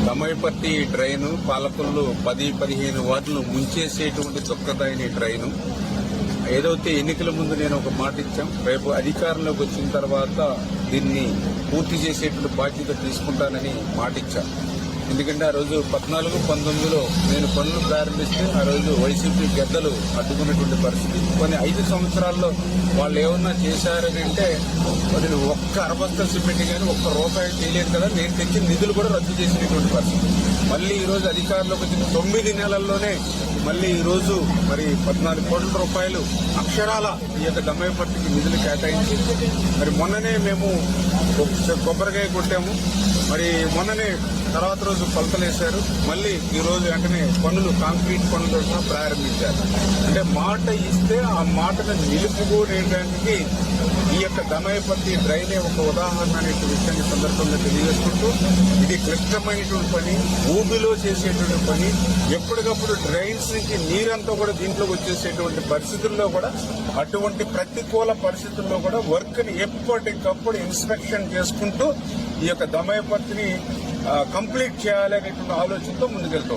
దమయపర్తి train Palakollu 10-15 వార్డులు ముంచేసేటువంటి దుఃఖదాయని train. ఏదైతే ఎన్నికల ముందు నేను ఒక మాట ఇచ్చాం, రేపు అధికారంలోకి వచ్చిన తర్వాత దీన్ని పూర్తి చేసేటువంటి బాధ్యత తీసుకుంటానని మాట ఇచ్చాం. ఎందుకంటే ఆ రోజు 14-19లో నేను పనులు ప్రారంభిస్తే ఆ రోజు వైసీపీ గద్దలు అడ్డుకున్నటువంటి పరిస్థితి. కొన్ని 5 సంవత్సరాల్లో వాళ్ళు ఏమన్నా చేశారని అంటే మరి ఒక్క అరబస్తా సిమెంట్ కానీ ఒక్క రూపాయి చేయలేదు కదా. నేను తెచ్చిన నిధులు కూడా రద్దు చేసినటువంటి పరిస్థితి. మళ్ళీ ఈ రోజు అధికారంలోకి వచ్చిన 9 నెలల్లోనే మళ్ళీ ఈ రోజు మరి 14 కోట్ల రూపాయలు అక్షరాల ఈ యొక్క దమయపర్తికి నిధులు కేటాయించి మరి మొన్ననే మేము కొబ్బరికాయ కొట్టాము. మరి మొన్ననే తర్వాత రోజు కొలతలేశారు. మళ్ళీ ఈ రోజు వెంటనే పనులు కాంక్రీట్ పనులు ప్రారంభించారు. అంటే మాట ఇస్తే ఆ మాటను నిలుపుకోవడానికి ఈ యొక్క దమయపర్తి డ్రైనే ఒక ఉదాహరణ అనే విషయాన్ని సందర్భంగా తెలియజేసుకుంటూ, ఇది క్లిష్టమైనటువంటి పని, ఊబిలో చేసేటువంటి పని. ఎప్పటికప్పుడు డ్రైన్స్ నుంచి నీరంతా కూడా దీంట్లోకి వచ్చేసేటువంటి పరిస్థితుల్లో కూడా, అటువంటి ప్రతికూల పరిస్థితుల్లో కూడా వర్క్ ని ఎప్పటికప్పుడు ఇన్స్పెక్షన్ చేసుకుంటూ ఈ యొక్క దమయపర్తిని కంప్లీట్ చేయాలనేటువంటి ఆలోచనతో ముందుకెళ్తాం.